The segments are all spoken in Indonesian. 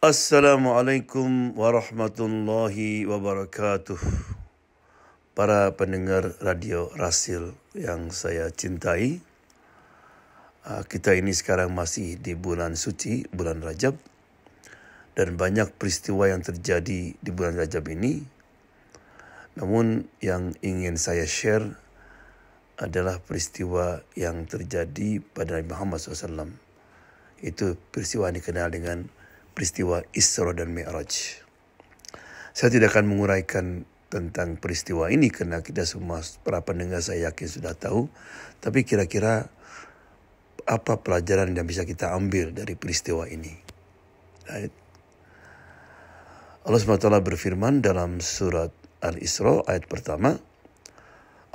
Assalamualaikum warahmatullahi wabarakatuh. Para pendengar Radio Rasil yang saya cintai, kita ini sekarang masih di bulan suci, bulan Rajab, dan banyak peristiwa yang terjadi di bulan Rajab ini. Namun yang ingin saya share adalah peristiwa yang terjadi pada Nabi Muhammad SAW. Itu peristiwa yang dikenal dengan peristiwa Isra dan Mi'raj. Saya tidak akan menguraikan tentang peristiwa ini karena kita semua para pendengar saya yakin sudah tahu. Tapi kira-kira apa pelajaran yang bisa kita ambil dari peristiwa ini? Allah SWT berfirman dalam surat Al-Isra ayat pertama.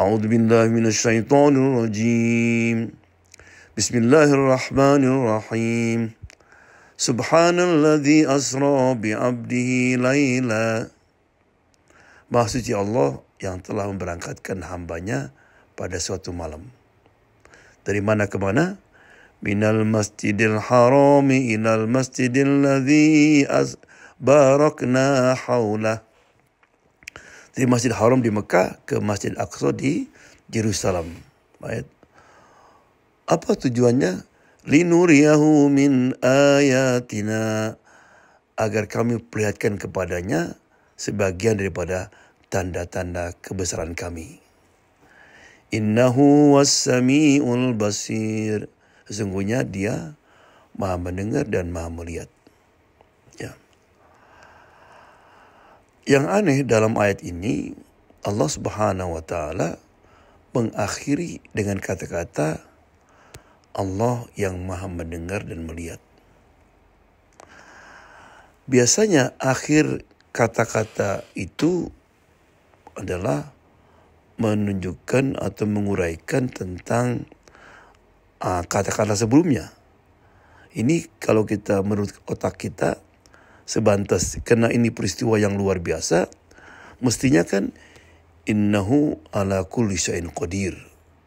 A'udzu billahi minasyaitonir rajim. Bismillahirrahmanirrahim. Subhanalladzi asra bi'abdihi laila. Maha suci Allah yang telah memberangkatkan hambanya pada suatu malam. Dari mana ke mana? Minal masjidil harami ilal masjidil ladzi barakna haulah. Dari Masjid Haram di Mekah ke Masjid Aqsa di Yerusalem. Baik. Apa tujuannya? Linuriyahu min ayatina, agar kami perlihatkan kepadanya sebagian daripada tanda-tanda kebesaran kami. Innahu was-sami'ul basir. Sesungguhnya dia maha mendengar dan maha melihat. Ya. Yang aneh dalam ayat ini, Allah Subhanahu wa taala mengakhiri dengan kata-kata Allah yang maha mendengar dan melihat. Biasanya akhir kata-kata itu adalah menunjukkan atau menguraikan tentang kata-kata sebelumnya. Ini kalau kita menurut otak kita sebantas karena ini peristiwa yang luar biasa, mestinya kan innahu ala kulli syai'in qadir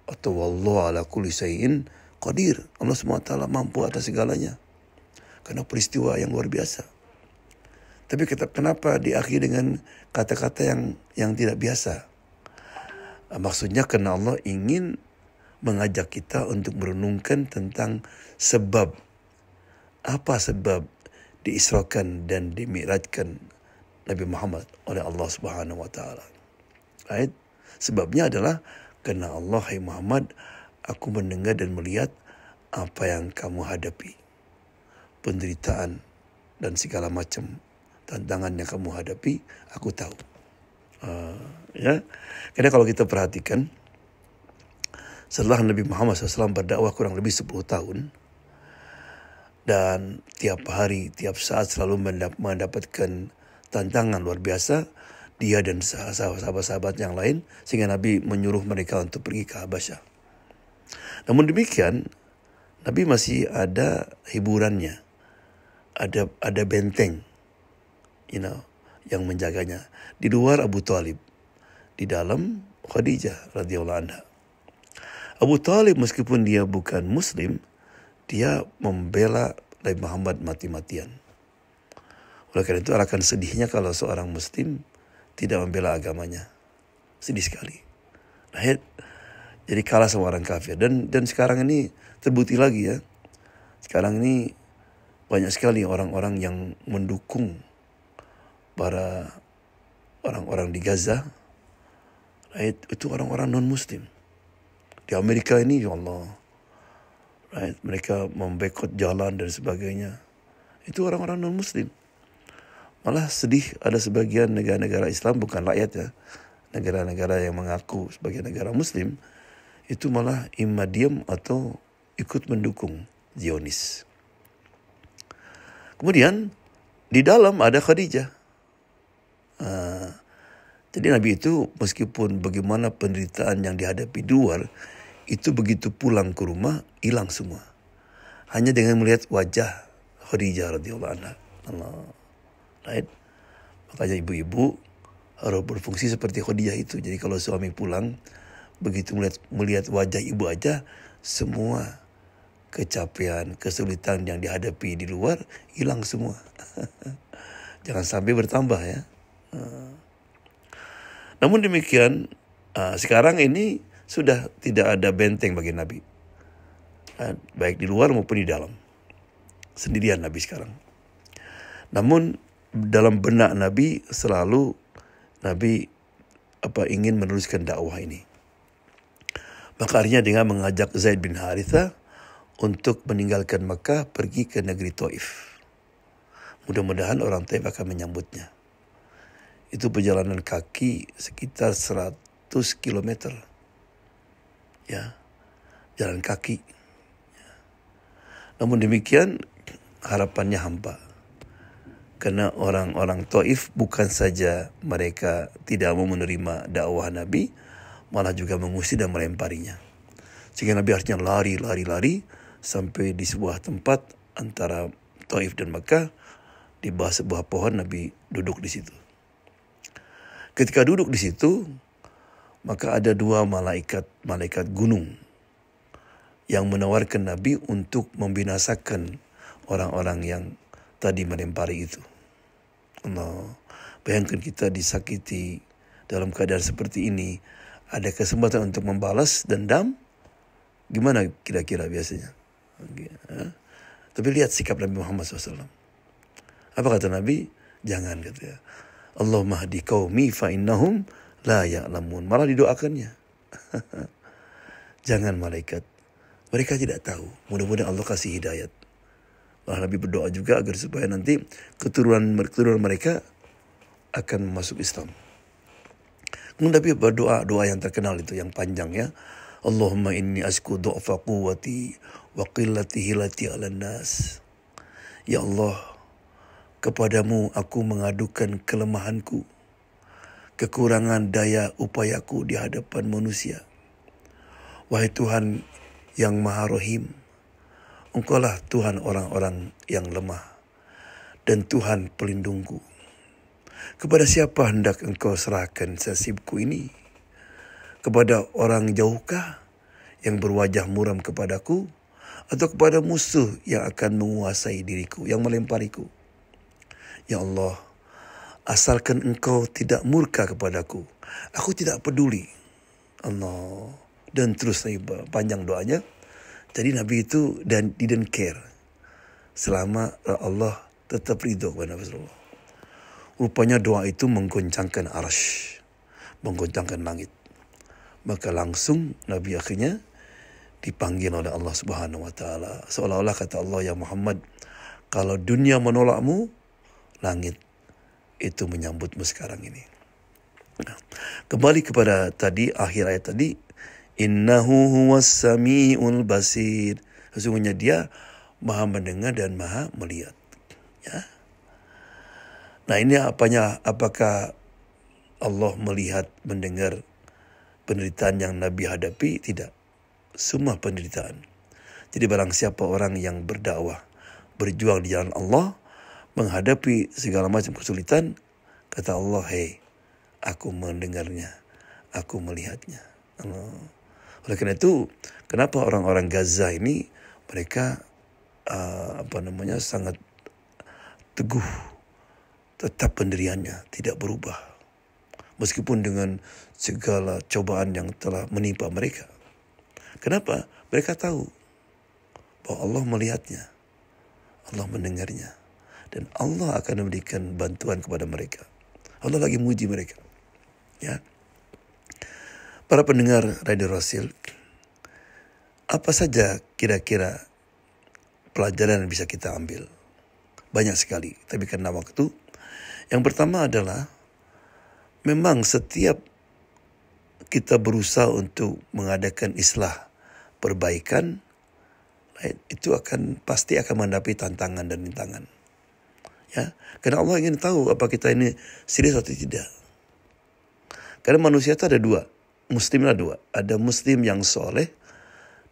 atau wallahu ala kulli syai'in qadir. Allah SWT mampu atas segalanya. Karena peristiwa yang luar biasa. Tapi kenapa diakhiri dengan kata-kata yang tidak biasa? Maksudnya karena Allah ingin mengajak kita untuk merenungkan tentang sebab. Apa sebab diisrakan dan dimi'rajkan Nabi Muhammad oleh Allah Subhanahu wa taala. Right? Sebabnya adalah karena Allah, hai Muhammad, aku mendengar dan melihat apa yang kamu hadapi. Penderitaan dan segala macam tantangan yang kamu hadapi, aku tahu. Ya, karena kalau kita perhatikan, setelah Nabi Muhammad SAW berdakwah kurang lebih 10 tahun, dan tiap hari, tiap saat selalu mendapatkan tantangan luar biasa, dia dan sahabat-sahabat yang lain, sehingga Nabi menyuruh mereka untuk pergi ke Habasyah. Namun demikian, Nabi masih ada hiburannya, ada benteng, yang menjaganya. Di luar Abu Talib, di dalam Khadijah radhiyallahu anha. Abu Talib meskipun dia bukan Muslim, dia membela Nabi Muhammad mati-matian. Oleh karena itu akan sedihnya kalau seorang Muslim tidak membela agamanya. Sedih sekali. Nah, jadi kalah sama orang kafir. Dan sekarang ini terbukti lagi ya. Sekarang ini banyak sekali orang-orang yang mendukung para orang-orang di Gaza. Right? Itu orang-orang non-Muslim. Di Amerika ini, ya Allah, right? Mereka membekot jalan dan sebagainya. Itu orang-orang non-Muslim. Malah sedih ada sebagian negara-negara Islam, bukan rakyat ya, negara-negara yang mengaku sebagai negara Muslim, itu malah imma diam atau ikut mendukung Zionis. Kemudian di dalam ada Khadijah. Jadi Nabi itu meskipun bagaimana penderitaan yang dihadapi di luar, itu begitu pulang ke rumah hilang semua. Hanya dengan melihat wajah Khadijah radhiyallahu anha. Right? Makanya ibu-ibu harus berfungsi seperti Khadijah itu. Jadi kalau suami pulang, begitu melihat wajah ibu aja, semua kecapean, kesulitan yang dihadapi di luar hilang semua. Jangan sampai bertambah ya. Namun demikian, sekarang ini sudah tidak ada benteng bagi Nabi. Baik di luar maupun di dalam. Sendirian Nabi sekarang. Namun dalam benak Nabi selalu Nabi ingin meneruskan dakwah ini. Maka akhirnya dengan mengajak Zaid bin Harithah untuk meninggalkan Makkah pergi ke negeri Taif. Mudah-mudahan orang Taif akan menyambutnya. Itu perjalanan kaki sekitar 100 km. Ya, jalan kaki. Namun demikian harapannya hampa. Karena orang-orang Taif bukan saja mereka tidak mau menerima dakwah Nabi, malah juga mengusir dan melemparinya. Sehingga Nabi akhirnya lari sampai di sebuah tempat antara Taif dan Makkah. Di bawah sebuah pohon Nabi duduk di situ. Ketika duduk di situ, maka ada dua malaikat gunung yang menawarkan Nabi untuk membinasakan orang-orang yang tadi melempari itu. Allah, bayangkan kita disakiti dalam keadaan seperti ini, ada kesempatan untuk membalas dendam, gimana kira-kira biasanya? Tapi lihat sikap Nabi Muhammad SAW. Apa kata Nabi? Jangan, katanya. Allahumma hdi qaumi fa innahum la ya'lamun. Malah didoakannya. Jangan malaikat. Mereka tidak tahu. Mudah-mudahan Allah kasih hidayat. Malah Nabi berdoa juga agar supaya nanti keturunan mereka akan masuk Islam. Kemudian Nabi berdoa yang terkenal itu, yang panjang ya. Allahumma inni asku du'fa quwwati wa qillati hilati 'alan nas. Ya Allah, kepadamu aku mengadukan kelemahanku, kekurangan daya upayaku di hadapan manusia. Wahai Tuhan yang Maha Rahim, Engkaulah Tuhan orang-orang yang lemah dan Tuhan pelindungku. Kepada siapa hendak Engkau serahkan nasibku ini? Kepada orang jauhkah yang berwajah muram kepadaku, atau kepada musuh yang akan menguasai diriku, yang melempariku? Ya Allah, asalkan Engkau tidak murka kepadaku, aku tidak peduli. Allah. Dan terus panjang doanya. Jadi Nabi itu didn't care selama Allah tetap ridho kepada Rasulullah. Rupanya doa itu menggoncangkan arsy, menggoncangkan langit. Maka langsung Nabi akhirnya dipanggil oleh Allah Subhanahu wa taala. Seolah-olah kata Allah, ya Muhammad, kalau dunia menolakmu, langit itu menyambutmu sekarang ini. Nah, kembali kepada tadi, akhir ayat tadi, innahu huwas sami'ul basir. Sesungguhnya dia maha mendengar dan maha melihat. Ya. Nah, ini apakah Allah melihat, mendengar penderitaan yang Nabi hadapi? Tidak. Semua penderitaan. Jadi barang siapa orang yang berdakwah, berjuang di jalan Allah, menghadapi segala macam kesulitan, kata Allah, hei, aku mendengarnya, aku melihatnya. Oleh karena itu, kenapa orang-orang Gaza ini mereka sangat teguh, tetap pendiriannya tidak berubah, meskipun dengan segala cobaan yang telah menimpa mereka. Kenapa? Mereka tahu bahwa Allah melihatnya, Allah mendengarnya, dan Allah akan memberikan bantuan kepada mereka. Allah lagi muji mereka. Ya. Para pendengar Radio Rasil, apa saja kira-kira pelajaran yang bisa kita ambil? Banyak sekali, tapi karena waktu. Yang pertama adalah, memang setiap kita berusaha untuk mengadakan islah, perbaikan, itu pasti akan menghadapi tantangan dan rintangan. Ya, karena Allah ingin tahu apa kita ini serius atau tidak. Karena manusia itu ada dua, muslimnya dua. Ada muslim yang soleh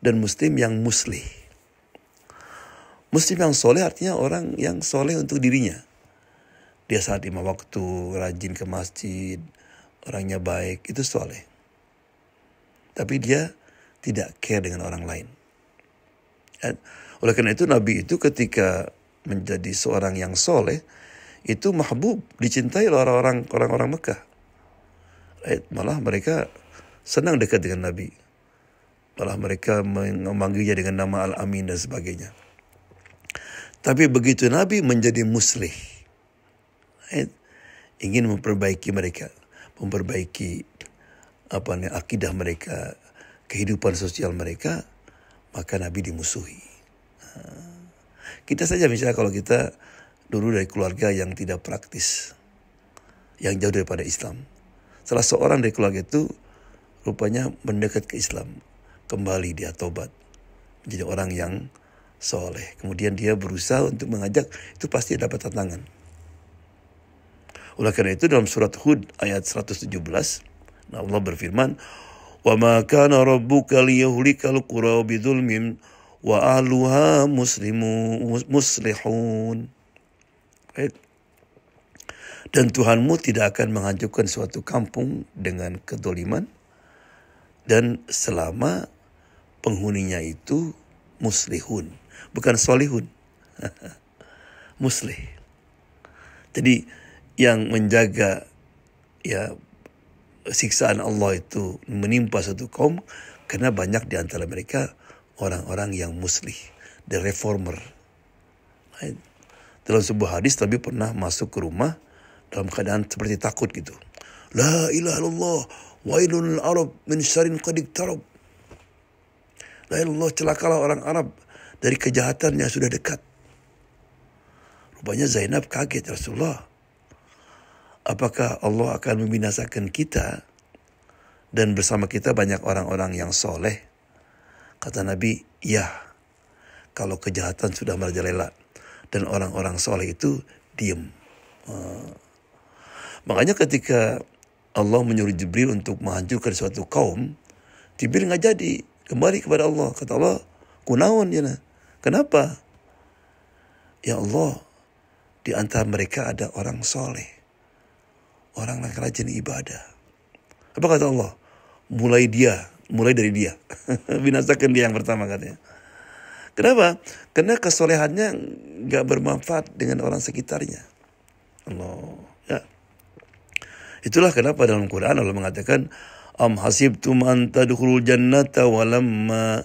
dan muslim yang muslih. Muslim yang soleh artinya orang yang soleh untuk dirinya. Dia saat 5 waktu, rajin ke masjid, orangnya baik, itu soleh. Tapi dia tidak care dengan orang lain. Ya. Oleh karena itu Nabi itu ketika menjadi seorang yang soleh, itu mahbub, dicintai oleh orang-orang Mekah. Malah mereka senang dekat dengan Nabi. Malah mereka memanggilnya dengan nama Al-Amin dan sebagainya. Tapi begitu Nabi menjadi muslih, ingin memperbaiki mereka, memperbaiki akidah mereka, kehidupan sosial mereka, maka Nabi dimusuhi. Kita saja misalnya kalau kita dulu dari keluarga yang tidak praktis, yang jauh daripada Islam. Salah seorang dari keluarga itu rupanya mendekat ke Islam. Kembali dia tobat. Menjadi orang yang soleh. Kemudian dia berusaha untuk mengajak, itu pasti dapat tantangan. Oleh karena itu dalam surat Hud ayat 117, Allah berfirman, وَمَا كَانَ رَبُّكَ لِيُهْلِكَ الْقُرَى بِظُلْمٍ وَأَهْلُهَا مُصْلِحُونَ. Dan Tuhanmu tidak akan menghancurkan suatu kampung dengan kedoliman, dan selama penghuninya itu muslihun, bukan solihun. Muslih. Jadi yang menjaga siksaan Allah itu menimpa satu kaum karena banyak di antara mereka orang-orang yang muslih, the reformer. Dalam sebuah hadis Nabi pernah masuk ke rumah dalam keadaan seperti takut gitu. La ilaha illallah wailul Arab min syarrin qad iqtarab. La ilaha illallah, celakalah orang Arab dari kejahatan yang sudah dekat. Rupanya Zainab kaget, Rasulullah, apakah Allah akan membinasakan kita dan bersama kita banyak orang-orang yang soleh? Kata Nabi, ya, kalau kejahatan sudah merajalela dan orang-orang soleh itu diem. Makanya ketika Allah menyuruh Jibril untuk menghancurkan suatu kaum, Jibril nggak jadi, kembali kepada Allah. Kata Allah, kunaon ya. Kenapa? Ya Allah, di antara mereka ada orang soleh, orang yang rajin ibadah. Apa kata Allah? Mulai dari dia. Binasakan dia yang pertama katanya. Kenapa? Karena kesolehannya nggak bermanfaat dengan orang sekitarnya. Allah, ya. Itulah kenapa dalam Quran Allah mengatakan, am hasibtum an tadkhulul jannata walamma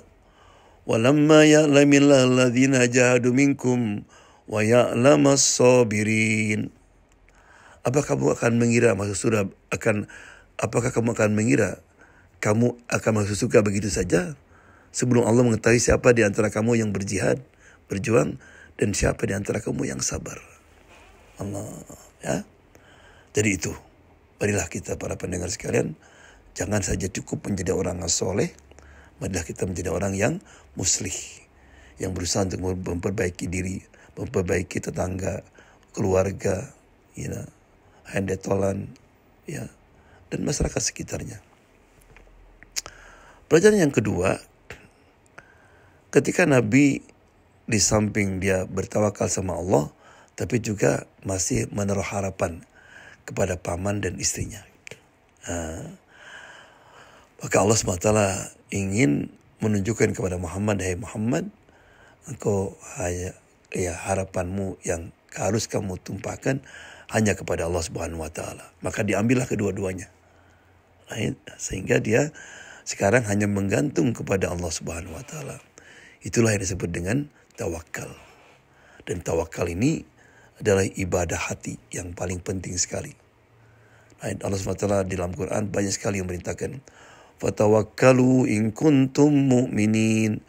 ya'lamil ladzina jahadu minkum wa ya'lamas sabirin. Apakah kamu akan mengira kamu akan masuk surga begitu saja sebelum Allah mengetahui siapa di antara kamu yang berjihad, berjuang, dan siapa di antara kamu yang sabar. Allah, ya. Jadi itu, marilah kita para pendengar sekalian, jangan saja cukup menjadi orang yang soleh, marilah kita menjadi orang yang muslih, yang berusaha untuk memperbaiki diri, memperbaiki tetangga, keluarga, handetolan, dan masyarakat sekitarnya. Pelajaran yang kedua, ketika Nabi di samping dia bertawakal sama Allah, tapi juga masih menaruh harapan kepada paman dan istrinya. Maka Allah SWT ingin menunjukkan kepada Muhammad, hai Muhammad, engkau harapanmu yang harus kamu tumpahkan hanya kepada Allah Subhanahu wa taala. Maka diambillah kedua-duanya. Sehingga dia sekarang hanya menggantung kepada Allah Subhanahu wa taala. Itulah yang disebut dengan tawakal. Dan tawakal ini adalah ibadah hati yang paling penting sekali. Allah SWT di dalam Quran banyak sekali yang merintahkan, fatawakkalu in kuntum mu'minin.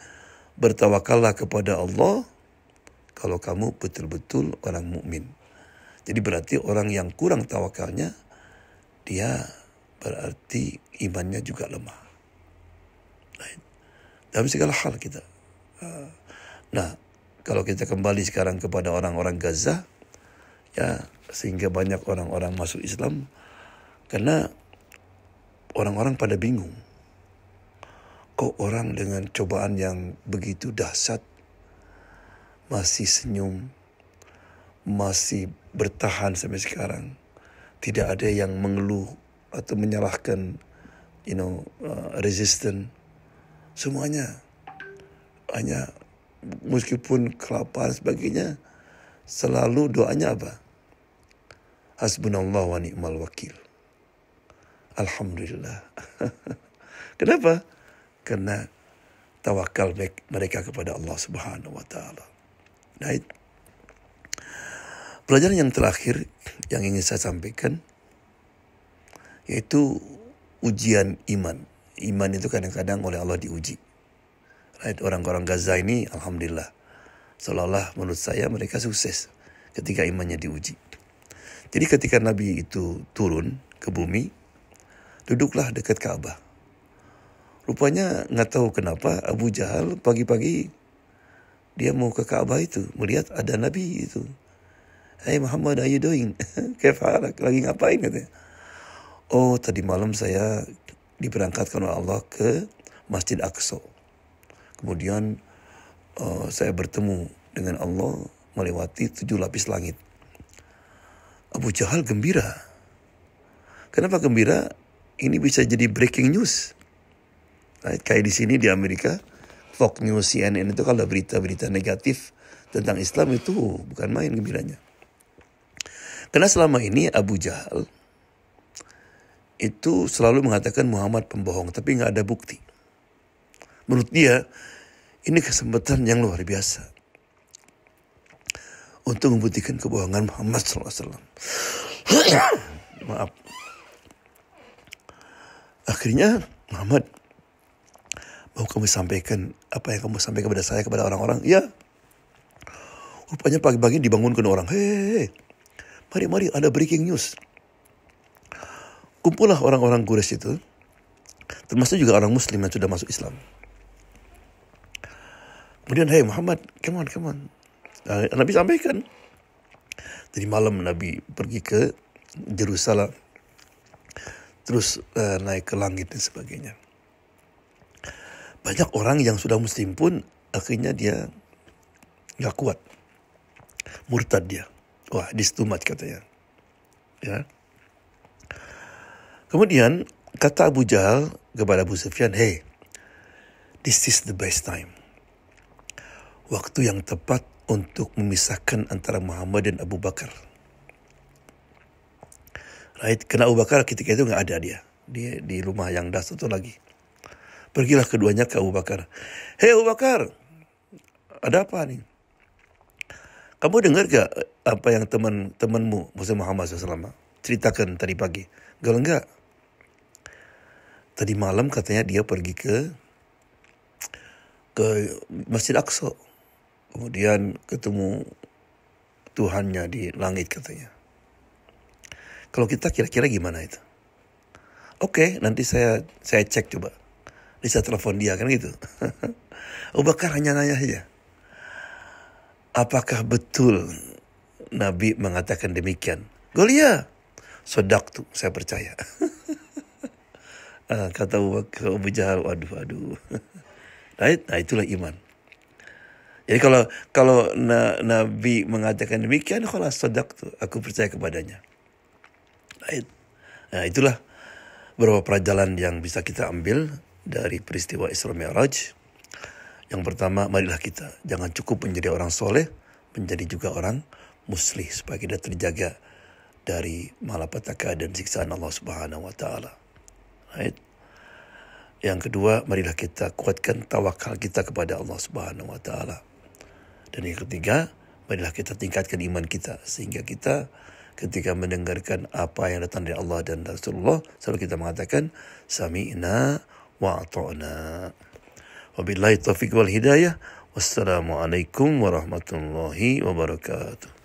Bertawakallah kepada Allah kalau kamu betul-betul orang mukmin. Jadi berarti orang yang kurang tawakalnya, dia berarti imannya juga lemah. Dalam segala hal kita. Nah, kalau kita kembali sekarang kepada orang-orang Gaza, sehingga banyak orang-orang masuk Islam, karena orang-orang pada bingung. Kok orang dengan cobaan yang begitu dahsyat masih senyum, masih bertahan sampai sekarang. Tidak ada yang mengeluh atau menyalahkan, resisten. Semuanya hanya meskipun kelaparan sebagainya, selalu doanya apa? Hasbunallah wa ni'mal wakil. Alhamdulillah. Kenapa? Karena tawakal mereka kepada Allah Subhanahu wa taala. Right? Pelajaran yang terakhir yang ingin saya sampaikan yaitu ujian iman. Iman itu kadang-kadang oleh Allah diuji. Right? Orang-orang Gaza ini alhamdulillah seolah-olah menurut saya mereka sukses ketika imannya diuji. Jadi ketika Nabi itu turun ke bumi, duduklah dekat Ka'bah. Rupanya nggak tahu kenapa Abu Jahal pagi-pagi dia mau ke Ka'bah itu, melihat ada Nabi itu. Hey Muhammad, how you doing? Kayak lagi ngapain katanya? Oh, tadi malam saya diberangkatkan oleh Allah ke Masjid Aqsa. Kemudian saya bertemu dengan Allah melewati 7 lapis langit. Abu Jahal gembira. Kenapa gembira? Ini bisa jadi breaking news. Right? Kayak di sini di Amerika, Fox News, CNN itu kalau berita-berita negatif tentang Islam itu bukan main gembiranya. Karena selama ini Abu Jahal itu selalu mengatakan Muhammad pembohong, tapi nggak ada bukti. Menurut dia, ini kesempatan yang luar biasa untuk membuktikan kebohongan Muhammad SAW. Maaf. Akhirnya Muhammad, mau kamu sampaikan apa yang kamu sampaikan kepada saya, kepada orang-orang? Ya. Rupanya pagi-pagi dibangunkan orang. Hei, mari ada breaking news. Kumpullah orang-orang Quraisy itu, termasuk juga orang Muslim yang sudah masuk Islam. Kemudian, hey Muhammad, come on. Nabi sampaikan. Tadi malam Nabi pergi ke Jerusalem, terus naik ke langit dan sebagainya. Banyak orang yang sudah Muslim pun akhirnya dia nggak kuat, murtad dia. Wah, this too much katanya. Ya. Kemudian kata Abu Jahal kepada Abu Sufyan, hey, this is the best time. Waktu yang tepat untuk memisahkan antara Muhammad dan Abu Bakar. Right? Karena Abu Bakar ketika itu nggak ada dia di rumah yang das itu lagi. Pergilah keduanya ke Abu Bakar. Hei Abu Bakar, ada apa nih? Kamu dengar gak apa yang temanmu Muhammad SAW ceritakan tadi pagi? Kalau enggak, tadi malam katanya dia pergi ke Masjid Aqsa. Kemudian ketemu Tuhannya di langit katanya. Kalau kita kira-kira gimana itu? Oke, nanti saya cek coba. Bisa telepon dia kan gitu. Abu Bakar hanya nanya saja. Apakah betul Nabi mengatakan demikian? Golia, sodak tuh, saya percaya. Kata Abu Jahal, waduh. Nah, itulah iman. Jadi kalau Nabi mengatakan demikian, kalau sodak tuh, aku percaya kepadanya. Nah, itulah beberapa pelajaran yang bisa kita ambil dari peristiwa Isra Mi'raj. Yang pertama, marilah kita jangan cukup menjadi orang soleh, menjadi juga orang muslih supaya kita terjaga dari malapetaka dan siksaan Allah Subhanahu wa taala. Right? Yang kedua, marilah kita kuatkan tawakal kita kepada Allah Subhanahu wa taala. Dan yang ketiga, marilah kita tingkatkan iman kita sehingga kita ketika mendengarkan apa yang datang dari Allah dan Rasulullah selalu kita mengatakan sami'na wa ata'na. Wabillahi taufiq wal hidayah. Wassalamualaikum warahmatullahi wabarakatuh.